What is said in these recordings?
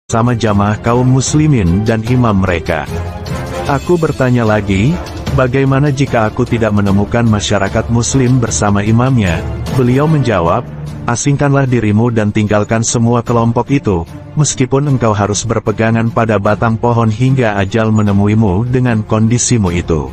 bersama jamaah kaum muslimin dan imam mereka. Aku bertanya lagi, bagaimana jika aku tidak menemukan masyarakat muslim bersama imamnya? Beliau menjawab, asingkanlah dirimu dan tinggalkan semua kelompok itu, meskipun engkau harus berpegangan pada batang pohon hingga ajal menemuimu dengan kondisimu itu.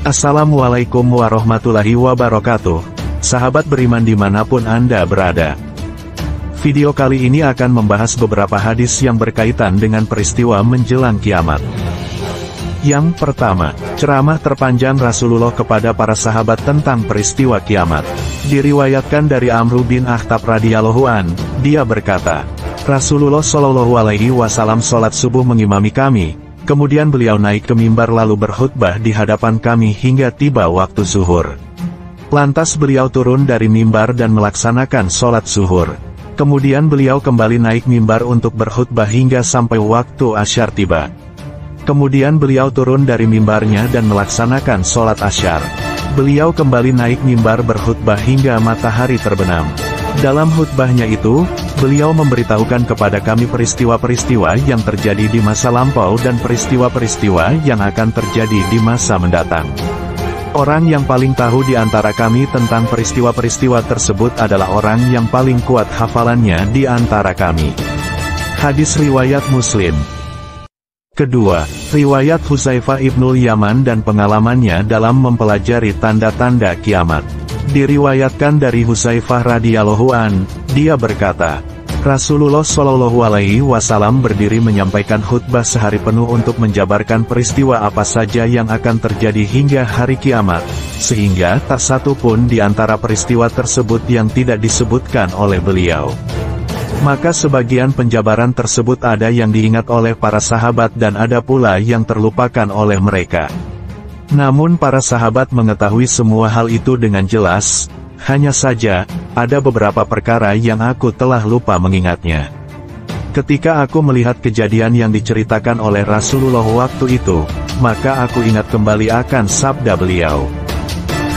Assalamualaikum warahmatullahi wabarakatuh, sahabat beriman dimanapun Anda berada. Video kali ini akan membahas beberapa hadis yang berkaitan dengan peristiwa menjelang kiamat. Yang pertama, ceramah terpanjang Rasulullah kepada para sahabat tentang peristiwa kiamat. Diriwayatkan dari Amr bin Akhtab radhiyallahu an, dia berkata, Rasulullah Shallallahu alaihi wasallam sholat subuh mengimami kami. Kemudian beliau naik ke mimbar lalu berkhutbah di hadapan kami hingga tiba waktu zuhur. Lantas beliau turun dari mimbar dan melaksanakan sholat zuhur. Kemudian beliau kembali naik mimbar untuk berkhutbah hingga sampai waktu asyar tiba. Kemudian beliau turun dari mimbarnya dan melaksanakan sholat asyar. Beliau kembali naik mimbar berkhutbah hingga matahari terbenam. Dalam khutbahnya itu, beliau memberitahukan kepada kami peristiwa-peristiwa yang terjadi di masa lampau dan peristiwa-peristiwa yang akan terjadi di masa mendatang. Orang yang paling tahu di antara kami tentang peristiwa-peristiwa tersebut adalah orang yang paling kuat hafalannya di antara kami. Hadis riwayat Muslim. Kedua, riwayat Hudzaifah ibnul Yaman dan pengalamannya dalam mempelajari tanda-tanda kiamat. Diriwayatkan dari Hudzaifah radhiyallahu an, dia berkata, Rasulullah Shallallahu alaihi wasallam berdiri menyampaikan khutbah sehari penuh untuk menjabarkan peristiwa apa saja yang akan terjadi hingga hari kiamat, sehingga tak satu pun di antara peristiwa tersebut yang tidak disebutkan oleh beliau. Maka sebagian penjabaran tersebut ada yang diingat oleh para sahabat dan ada pula yang terlupakan oleh mereka. Namun para sahabat mengetahui semua hal itu dengan jelas, hanya saja, ada beberapa perkara yang aku telah lupa mengingatnya. Ketika aku melihat kejadian yang diceritakan oleh Rasulullah waktu itu, maka aku ingat kembali akan sabda beliau.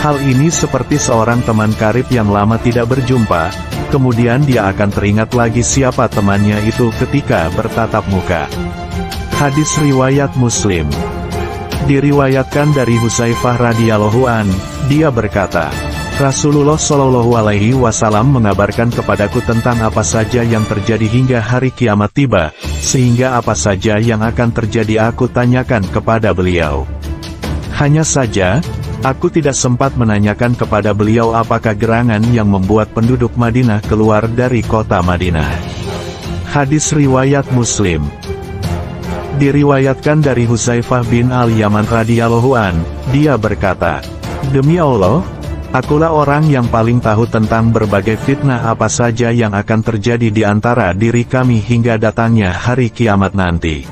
Hal ini seperti seorang teman karib yang lama tidak berjumpa, kemudian dia akan teringat lagi siapa temannya itu ketika bertatap muka. Hadis riwayat Muslim. Diriwayatkan dari Hudzaifah radhiyallahu an, dia berkata, Rasulullah Shallallahu alaihi wasallam mengabarkan kepadaku tentang apa saja yang terjadi hingga hari kiamat tiba, sehingga apa saja yang akan terjadi aku tanyakan kepada beliau. Hanya saja, aku tidak sempat menanyakan kepada beliau apakah gerangan yang membuat penduduk Madinah keluar dari kota Madinah. Hadis riwayat Muslim. Diriwayatkan dari Hudzaifah bin al-Yaman radhiyallahu an, dia berkata, Demi Allah, akulah orang yang paling tahu tentang berbagai fitnah apa saja yang akan terjadi di antara diri kami hingga datangnya hari kiamat nanti.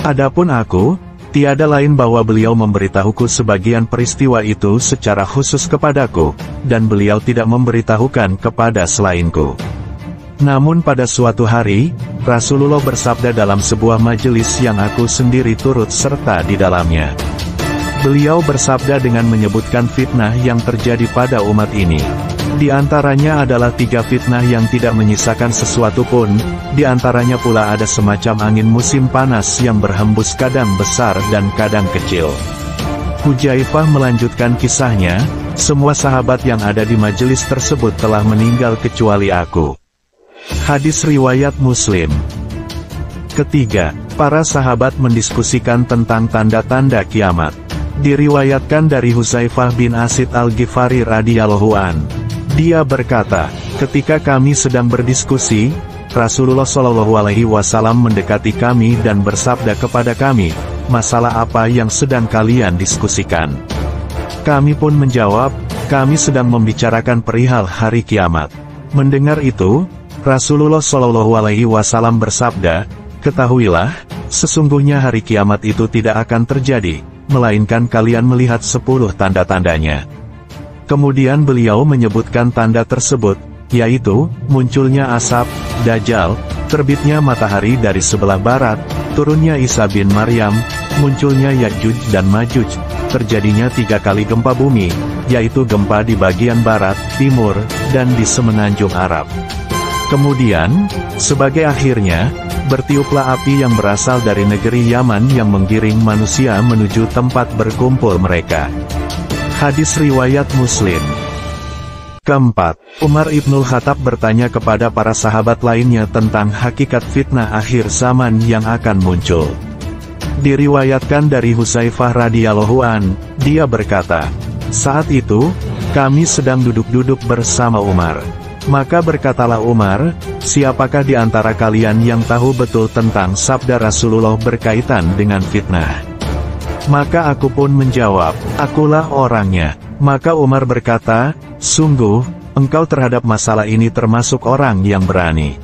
Adapun aku, tiada lain bahwa beliau memberitahuku sebagian peristiwa itu secara khusus kepadaku, dan beliau tidak memberitahukan kepada selainku. Namun pada suatu hari, Rasulullah bersabda dalam sebuah majelis yang aku sendiri turut serta di dalamnya. Beliau bersabda dengan menyebutkan fitnah yang terjadi pada umat ini. Di antaranya adalah 3 fitnah yang tidak menyisakan sesuatu pun, di antaranya pula ada semacam angin musim panas yang berhembus kadang besar dan kadang kecil. Hudzaifah melanjutkan kisahnya, semua sahabat yang ada di majelis tersebut telah meninggal kecuali aku. Hadis riwayat Muslim. Ketiga, para sahabat mendiskusikan tentang tanda-tanda kiamat. Diriwayatkan dari Hudzaifah bin Asid al-Ghifari radhiyallahu an. Dia berkata, ketika kami sedang berdiskusi, Rasulullah Shallallahu alaihi wasallam mendekati kami dan bersabda kepada kami, masalah apa yang sedang kalian diskusikan? Kami pun menjawab, kami sedang membicarakan perihal hari kiamat. Mendengar itu, Rasulullah Shallallahu alaihi wasallam bersabda, ketahuilah, sesungguhnya hari kiamat itu tidak akan terjadi, melainkan kalian melihat 10 tanda-tandanya. Kemudian beliau menyebutkan tanda tersebut, yaitu, munculnya asap, dajjal, terbitnya matahari dari sebelah barat, turunnya Isa bin Maryam, munculnya Ya'juj dan Ma'juj, terjadinya 3 kali gempa bumi, yaitu gempa di bagian barat, timur, dan di semenanjung Arab. Kemudian, sebagai akhirnya, bertiuplah api yang berasal dari negeri Yaman yang menggiring manusia menuju tempat berkumpul mereka. Hadis riwayat Muslim. Keempat, Umar Ibnul Khattab bertanya kepada para sahabat lainnya tentang hakikat fitnah akhir zaman yang akan muncul. Diriwayatkan dari Hudzaifah radhiyallahu an, dia berkata, saat itu, kami sedang duduk-duduk bersama Umar. Maka berkatalah Umar, siapakah di antara kalian yang tahu betul tentang sabda Rasulullah berkaitan dengan fitnah? Maka aku pun menjawab, akulah orangnya. Maka Umar berkata, sungguh, engkau terhadap masalah ini termasuk orang yang berani.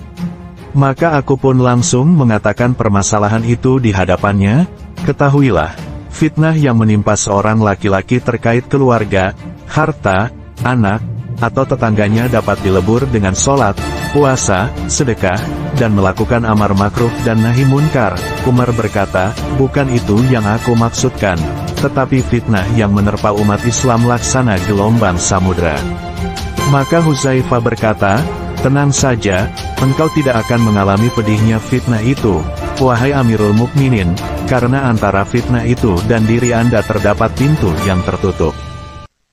Maka aku pun langsung mengatakan permasalahan itu di hadapannya, ketahuilah, fitnah yang menimpa seorang laki-laki terkait keluarga, harta, anak, atau tetangganya dapat dilebur dengan sholat, puasa, sedekah, dan melakukan amar makruh dan nahi munkar. Umar berkata, bukan itu yang aku maksudkan, tetapi fitnah yang menerpa umat Islam laksana gelombang samudra. Maka Hudzaifah berkata, tenang saja, engkau tidak akan mengalami pedihnya fitnah itu, wahai Amirul Mukminin, karena antara fitnah itu dan diri Anda terdapat pintu yang tertutup.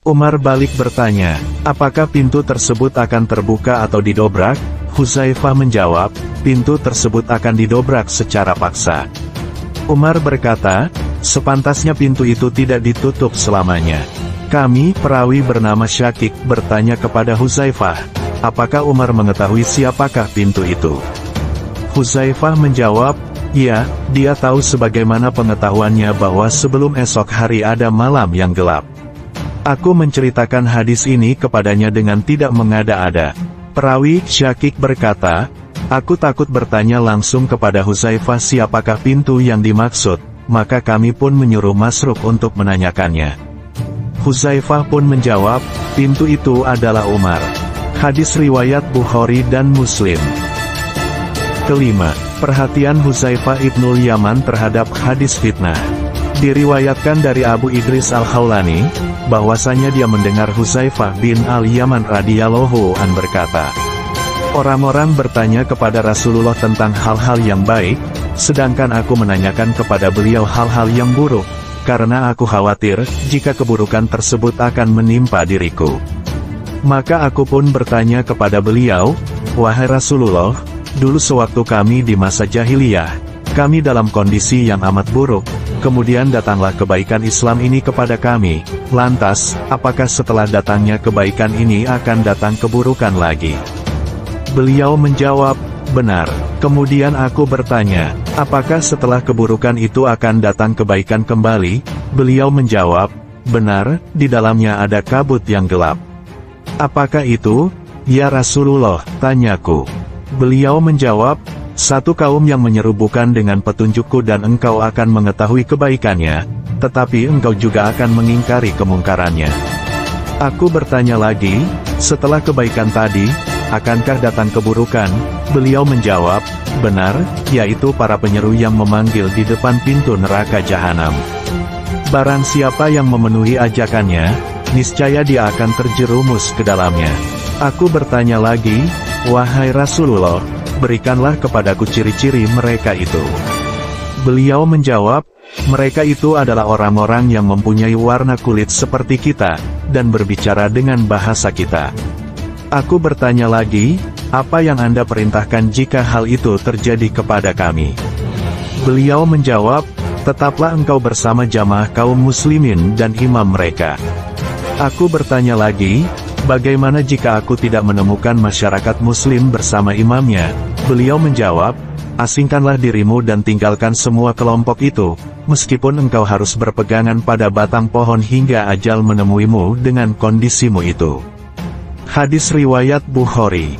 Umar balik bertanya, apakah pintu tersebut akan terbuka atau didobrak? Hudzaifah menjawab, pintu tersebut akan didobrak secara paksa. Umar berkata, sepantasnya pintu itu tidak ditutup selamanya. Kami, perawi bernama Syakik, bertanya kepada Hudzaifah, apakah Umar mengetahui siapakah pintu itu? Hudzaifah menjawab, ya, dia tahu sebagaimana pengetahuannya bahwa sebelum esok hari ada malam yang gelap. Aku menceritakan hadis ini kepadanya dengan tidak mengada-ada. Perawi Syakik berkata, aku takut bertanya langsung kepada Hudzaifah siapakah pintu yang dimaksud, maka kami pun menyuruh Masruq untuk menanyakannya. Hudzaifah pun menjawab, pintu itu adalah Umar. Hadis riwayat Bukhari dan Muslim. Kelima, perhatian Hudzaifah Ibnul Yaman terhadap hadis fitnah. Diriwayatkan dari Abu Idris Al-Khawlani, bahwasanya dia mendengar Hudzaifah bin Al-Yaman radhiyallahu an berkata, orang-orang bertanya kepada Rasulullah tentang hal-hal yang baik, sedangkan aku menanyakan kepada beliau hal-hal yang buruk, karena aku khawatir, jika keburukan tersebut akan menimpa diriku. Maka aku pun bertanya kepada beliau, wahai Rasulullah, dulu sewaktu kami di masa jahiliyah, kami dalam kondisi yang amat buruk, kemudian datanglah kebaikan Islam ini kepada kami, lantas, apakah setelah datangnya kebaikan ini akan datang keburukan lagi? Beliau menjawab, benar. Kemudian aku bertanya, apakah setelah keburukan itu akan datang kebaikan kembali? Beliau menjawab, benar, di dalamnya ada kabut yang gelap. Apakah itu? Ya Rasulullah, tanyaku. Beliau menjawab, satu kaum yang menyerubukan dengan petunjukku dan engkau akan mengetahui kebaikannya, tetapi engkau juga akan mengingkari kemungkarannya. Aku bertanya lagi, setelah kebaikan tadi, akankah datang keburukan? Beliau menjawab, benar, yaitu para penyeru yang memanggil di depan pintu neraka jahanam. Barang siapa yang memenuhi ajakannya, niscaya dia akan terjerumus ke dalamnya. Aku bertanya lagi, wahai Rasulullah, berikanlah kepadaku ciri-ciri mereka itu. Beliau menjawab, mereka itu adalah orang-orang yang mempunyai warna kulit seperti kita, dan berbicara dengan bahasa kita. Aku bertanya lagi, apa yang Anda perintahkan jika hal itu terjadi kepada kami? Beliau menjawab, tetaplah engkau bersama jamaah kaum muslimin dan imam mereka. Aku bertanya lagi, bagaimana jika aku tidak menemukan masyarakat muslim bersama imamnya? Beliau menjawab, asingkanlah dirimu dan tinggalkan semua kelompok itu, meskipun engkau harus berpegangan pada batang pohon hingga ajal menemuimu dengan kondisimu itu. Hadis riwayat Bukhari.